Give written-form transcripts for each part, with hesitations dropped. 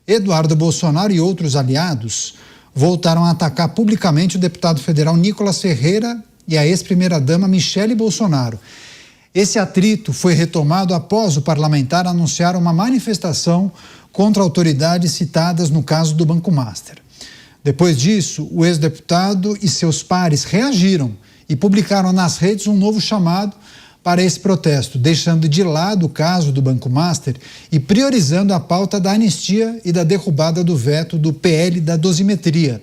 Eduardo Bolsonaro e outros aliados voltaram a atacar publicamente o deputado federal Nicolas Ferreira e a ex-primeira-dama Michele Bolsonaro. Esse atrito foi retomado após o parlamentar anunciar uma manifestação contra autoridades citadas no caso do Banco Master. Depois disso, o ex-deputado e seus pares reagiram e publicaram nas redes um novo chamado para esse protesto, deixando de lado o caso do Banco Master e priorizando a pauta da anistia e da derrubada do veto do PL da dosimetria.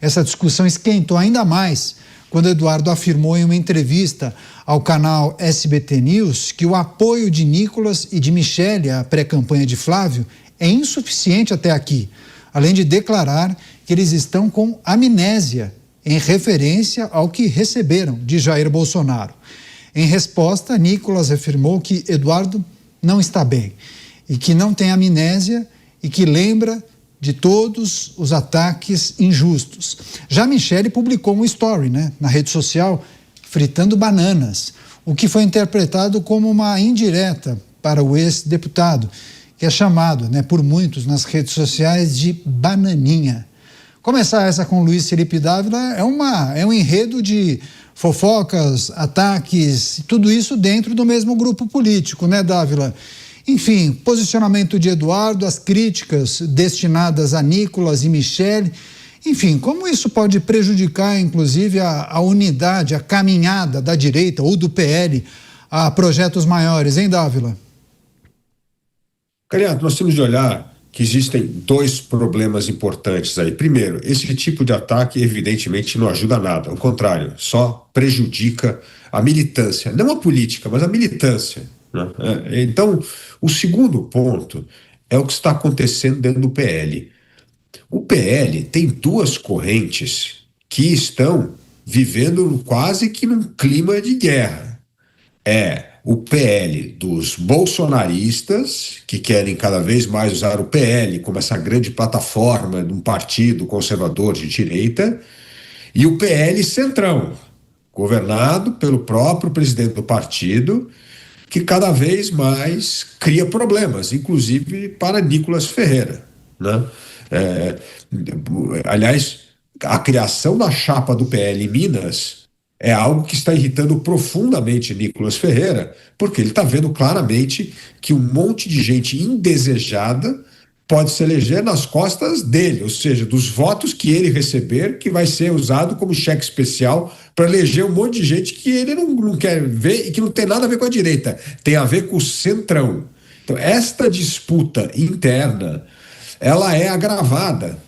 Essa discussão esquentou ainda mais quando Eduardo afirmou em uma entrevista ao canal SBT News que o apoio de Nicolas e de Michele à pré-campanha de Flávio é insuficiente até aqui, além de declarar que eles estão com amnésia em referência ao que receberam de Jair Bolsonaro. Em resposta, Nicolas afirmou que Eduardo não está bem e que não tem amnésia e que lembra de todos os ataques injustos. Já Michele publicou um story, na rede social, fritando bananas, o que foi interpretado como uma indireta para o ex-deputado, que é chamado, por muitos nas redes sociais de bananinha. Começar essa com Luiz Felipe Dávila é um enredo de fofocas, ataques, tudo isso dentro do mesmo grupo político, Dávila? Enfim, posicionamento de Eduardo, as críticas destinadas a Nicolas e Michele, enfim, como isso pode prejudicar, inclusive, a unidade, a caminhada da direita ou do PL a projetos maiores, hein, Dávila? Caliato, nós temos de olhar que existem dois problemas importantes aí. Primeiro, esse tipo de ataque evidentemente não ajuda a nada, ao contrário, só prejudica a militância, não a política, mas a militância, Então, o segundo ponto é o que está acontecendo dentro do PL. O PL tem duas correntes que estão vivendo quase que num clima de guerra. O PL dos bolsonaristas, que querem cada vez mais usar o PL como essa grande plataforma de um partido conservador de direita, e o PL Centrão, governado pelo próprio presidente do partido, que cada vez mais cria problemas, inclusive para Nicolas Ferreira, Aliás, a criação da chapa do PL em Minas é algo que está irritando profundamente Nicolas Ferreira, porque ele está vendo claramente que um monte de gente indesejada pode se eleger nas costas dele, ou seja, dos votos que ele receber, que vai ser usado como cheque especial para eleger um monte de gente que ele não quer ver e que não tem nada a ver com a direita, tem a ver com o centrão. Então, esta disputa interna, ela é agravada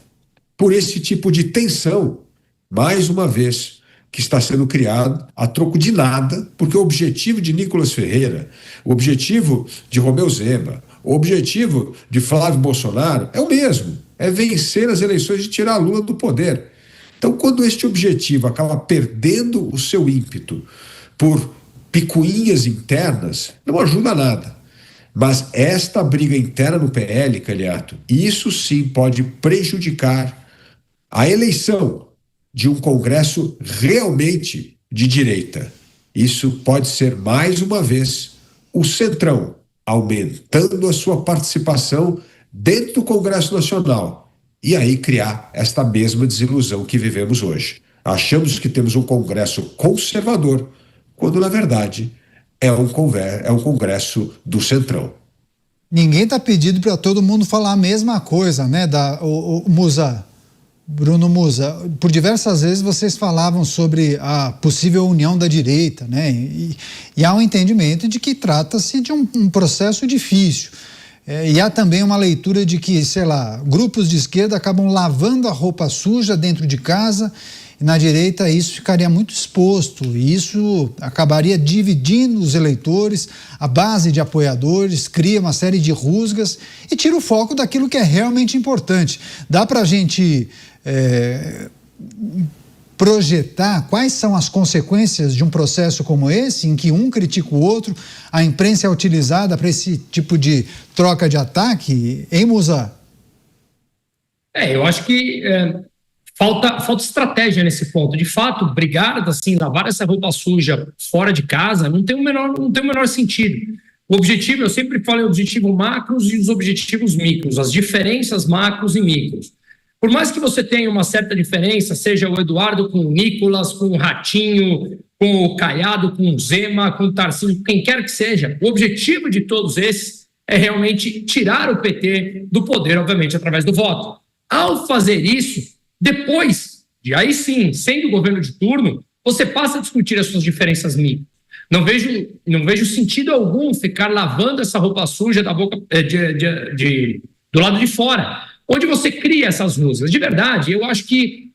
por esse tipo de tensão, mais uma vez, que está sendo criado a troco de nada, porque o objetivo de Nicolas Ferreira, o objetivo de Romeu Zema, o objetivo de Flávio Bolsonaro é o mesmo, é vencer as eleições e tirar Lula do poder. Então, quando este objetivo acaba perdendo o seu ímpeto por picuinhas internas, não ajuda a nada. Mas esta briga interna no PL, Caliato, isso sim pode prejudicar a eleição de um Congresso realmente de direita. Isso pode ser, mais uma vez, o Centrão aumentando a sua participação dentro do Congresso Nacional e aí criar esta mesma desilusão que vivemos hoje. Achamos que temos um Congresso conservador, quando, na verdade, é um Congresso do Centrão. Ninguém está pedindo para todo mundo falar a mesma coisa, Musa? Bruno Musa, por diversas vezes vocês falavam sobre a possível união da direita, e há um entendimento de que trata-se de um processo difícil. E há também uma leitura de que, grupos de esquerda acabam lavando a roupa suja dentro de casa, e na direita isso ficaria muito exposto, e isso acabaria dividindo os eleitores, a base de apoiadores, cria uma série de rusgas e tira o foco daquilo que é realmente importante. Dá para a gente projetar quais são as consequências de um processo como esse, em que um critica o outro, a imprensa é utilizada para esse tipo de troca de ataque, hein, Musa? Eu acho que falta estratégia nesse ponto. De fato, brigar, assim, lavar essa roupa suja fora de casa não tem o menor sentido. O objetivo, eu sempre falo em objetivo macros e os objetivos micros, as diferenças macros e micros. Por mais que você tenha uma certa diferença, seja o Eduardo com o Nicolas, com o Ratinho, com o Caiado, com o Zema, com o Tarcísio, quem quer que seja, o objetivo de todos esses é realmente tirar o PT do poder, obviamente, através do voto. Ao fazer isso, depois de aí sim, sendo governo de turno, você passa a discutir as suas diferenças micro. Não vejo sentido algum ficar lavando essa roupa suja da boca do lado de fora, onde você cria essas rusgas. De verdade, eu acho que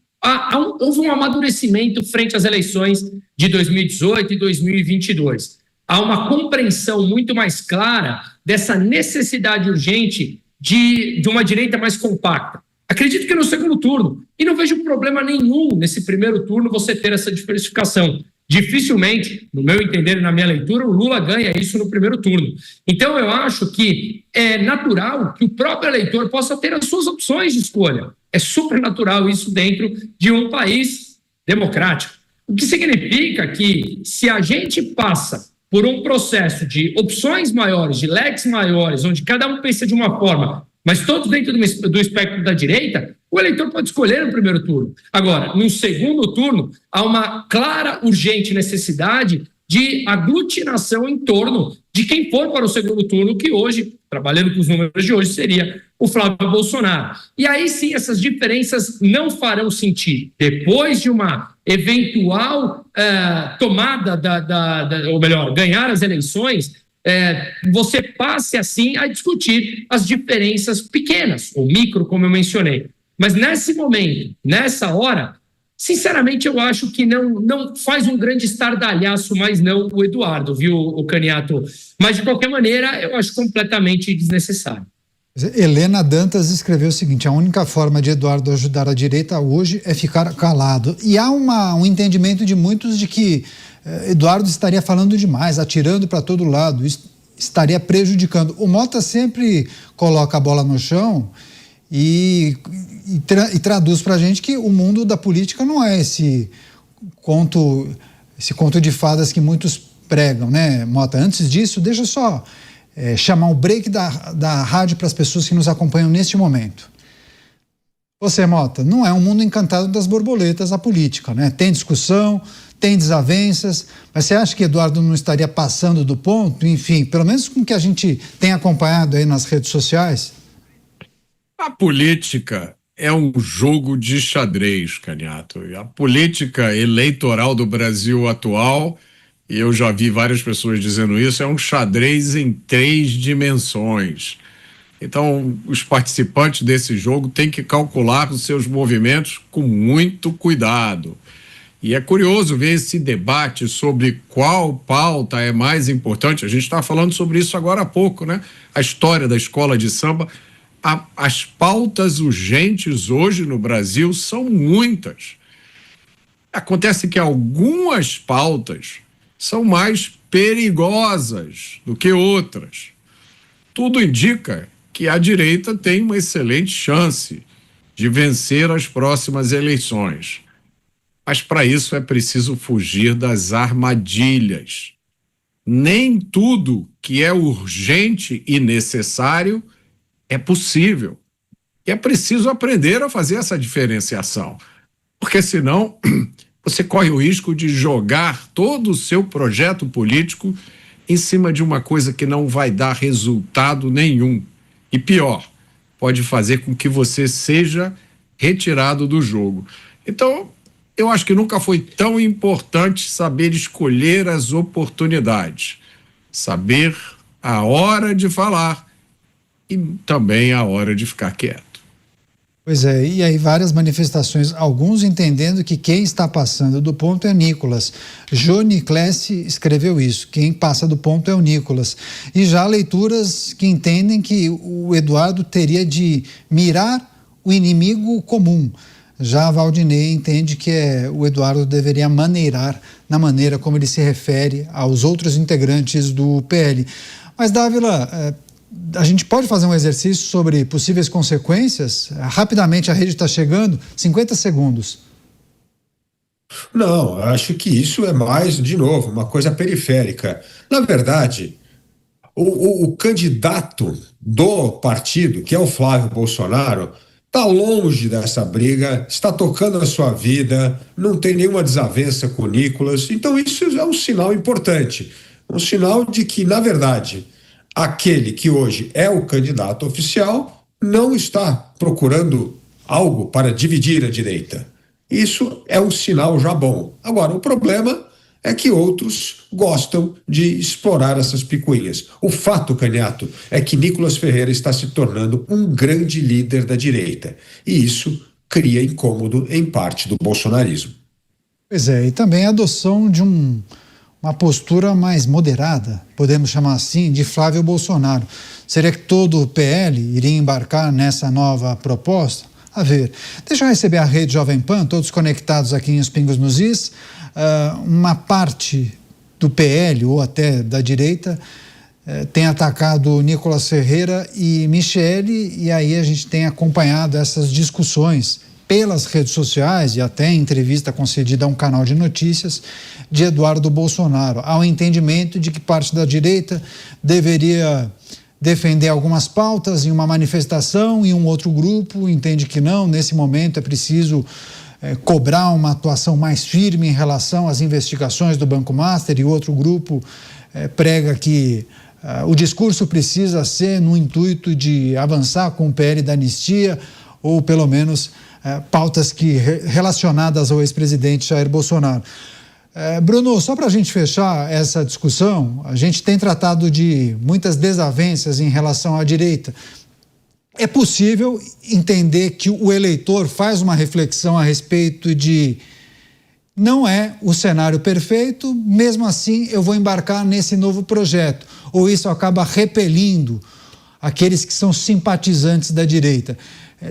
houve um amadurecimento frente às eleições de 2018 e 2022. Há uma compreensão muito mais clara dessa necessidade urgente de uma direita mais compacta. Acredito que no segundo turno, e não vejo problema nenhum nesse primeiro turno você ter essa diversificação. Dificilmente, no meu entender e na minha leitura, o Lula ganha isso no primeiro turno. Então, eu acho que é natural que o próprio eleitor possa ter as suas opções de escolha. É super natural isso dentro de um país democrático. O que significa que, se a gente passa por um processo de opções maiores, de leques maiores, onde cada um pensa de uma forma, mas todos dentro do espectro da direita, o eleitor pode escolher no primeiro turno. Agora, no segundo turno, há uma clara, urgente necessidade de aglutinação em torno de quem for para o segundo turno, que hoje, trabalhando com os números de hoje, seria o Flávio Bolsonaro. E aí sim, essas diferenças não farão sentido. Depois de uma eventual tomada, ou melhor, ganhar as eleições, você passe assim a discutir as diferenças pequenas, ou micro, como eu mencionei. Mas nesse momento, nessa hora, sinceramente eu acho que não faz um grande estardalhaço, mas não o Eduardo, viu, o Caniato? Mas de qualquer maneira, eu acho completamente desnecessário. Helena Dantas escreveu o seguinte: a única forma de Eduardo ajudar a direita hoje é ficar calado. E há um entendimento de muitos de que Eduardo estaria falando demais, atirando para todo lado, isso estaria prejudicando. O Mota sempre coloca a bola no chão e traduz para a gente que o mundo da política não é esse conto de fadas que muitos pregam, né, Mota? Antes disso, deixa eu só chamar o break da rádio para as pessoas que nos acompanham neste momento. Você, Mota, não é um mundo encantado das borboletas a política, né? Tem discussão, tem desavenças, mas você acha que Eduardo não estaria passando do ponto? Enfim, pelo menos com o que a gente tem acompanhado aí nas redes sociais. A política é um jogo de xadrez, Caniato. A política eleitoral do Brasil atual, e eu já vi várias pessoas dizendo isso, é um xadrez em 3 dimensões. Então, os participantes desse jogo têm que calcular os seus movimentos com muito cuidado. E é curioso ver esse debate sobre qual pauta é mais importante. A gente está falando sobre isso agora há pouco, né? A história da escola de samba. As pautas urgentes hoje no Brasil são muitas. Acontece que algumas pautas são mais perigosas do que outras. Tudo indica que a direita tem uma excelente chance de vencer as próximas eleições. Mas para isso é preciso fugir das armadilhas. Nem tudo que é urgente e necessário é possível. E é preciso aprender a fazer essa diferenciação. Porque senão você corre o risco de jogar todo o seu projeto político em cima de uma coisa que não vai dar resultado nenhum. E pior, pode fazer com que você seja retirado do jogo. Então, eu acho que nunca foi tão importante saber escolher as oportunidades, saber a hora de falar e também a hora de ficar quieto. Pois é, e aí várias manifestações, alguns entendendo que quem está passando do ponto é Nicolas. Joni Klesse escreveu isso, quem passa do ponto é o Nicolas. E já leituras que entendem que o Eduardo teria de mirar o inimigo comum. Já a Valdinei entende que o Eduardo deveria maneirar na maneira como ele se refere aos outros integrantes do PL. Mas, Dávila, a gente pode fazer um exercício sobre possíveis consequências? Rapidamente, a rede está chegando, 50 segundos. Não, acho que isso é mais, de novo, uma coisa periférica. Na verdade, O candidato do partido, que é o Flávio Bolsonaro, está longe dessa briga, está tocando a sua vida, não tem nenhuma desavença com o Nicolas. Então isso é um sinal importante, um sinal de que, na verdade, aquele que hoje é o candidato oficial não está procurando algo para dividir a direita. Isso é um sinal já bom. Agora, o problema é que outros gostam de explorar essas picuinhas. O fato, Canhato, é que Nicolas Ferreira está se tornando um grande líder da direita. E isso cria incômodo em parte do bolsonarismo. Pois é, e também a adoção de uma postura mais moderada, podemos chamar assim, de Flávio Bolsonaro. Seria que todo o PL iria embarcar nessa nova proposta? A ver, deixa eu receber a rede Jovem Pan, todos conectados aqui em Os Pingos nos Is. Uma parte do PL, ou até da direita, tem atacado Nicolas Ferreira e Michele, e aí a gente tem acompanhado essas discussões pelas redes sociais e até em entrevista concedida a um canal de notícias de Eduardo Bolsonaro. Há um entendimento de que parte da direita deveria defender algumas pautas em uma manifestação e um outro grupo entende que não, nesse momento é preciso cobrar uma atuação mais firme em relação às investigações do Banco Master, e outro grupo prega que o discurso precisa ser no intuito de avançar com o PL da anistia, ou pelo menos pautas relacionadas ao ex-presidente Jair Bolsonaro. Bruno, só para a gente fechar essa discussão, a gente tem tratado de muitas desavenças em relação à direita. É possível entender que o eleitor faz uma reflexão a respeito de não é o cenário perfeito, mesmo assim eu vou embarcar nesse novo projeto, ou isso acaba repelindo aqueles que são simpatizantes da direita?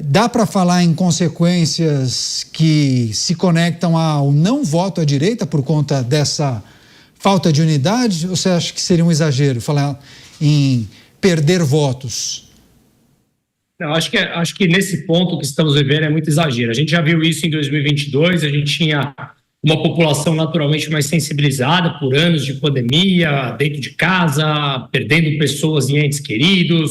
Dá para falar em consequências que se conectam ao não voto à direita por conta dessa falta de unidade? Ou você acha que seria um exagero falar em perder votos? Não, acho que nesse ponto que estamos vivendo é muito exagero. A gente já viu isso em 2022, a gente tinha uma população naturalmente mais sensibilizada por anos de pandemia, dentro de casa, perdendo pessoas e entes queridos,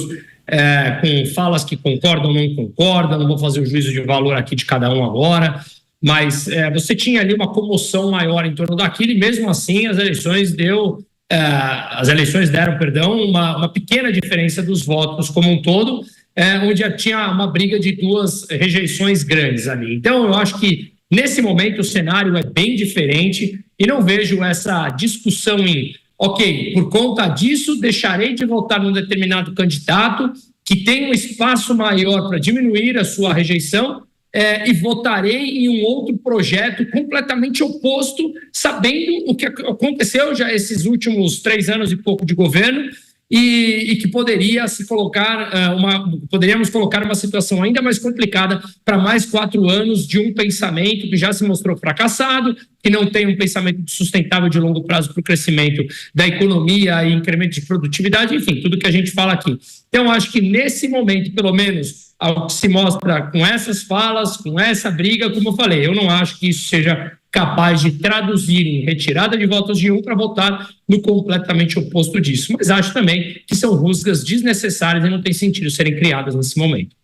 com falas que concordam ou não concordam, não vou fazer o juízo de valor aqui de cada um agora, mas você tinha ali uma comoção maior em torno daquilo, e mesmo assim as eleições deram uma pequena diferença dos votos como um todo, onde já tinha uma briga de duas rejeições grandes ali. Então eu acho que nesse momento o cenário é bem diferente e não vejo essa discussão em ok, por conta disso, deixarei de votar num determinado candidato que tem um espaço maior para diminuir a sua rejeição e votarei em um outro projeto completamente oposto, sabendo o que aconteceu já esses últimos 3 anos e pouco de governo e que poderíamos colocar uma situação ainda mais complicada para mais 4 anos de um pensamento que já se mostrou fracassado, que não tem um pensamento sustentável de longo prazo para o crescimento da economia e incremento de produtividade, enfim, tudo que a gente fala aqui. Então, acho que nesse momento, pelo menos, ao que se mostra com essas falas, com essa briga, como eu falei, eu não acho que isso seja capaz de traduzir em retirada de votos de um para votar no completamente oposto disso. Mas acho também que são rusgas desnecessárias e não tem sentido serem criadas nesse momento.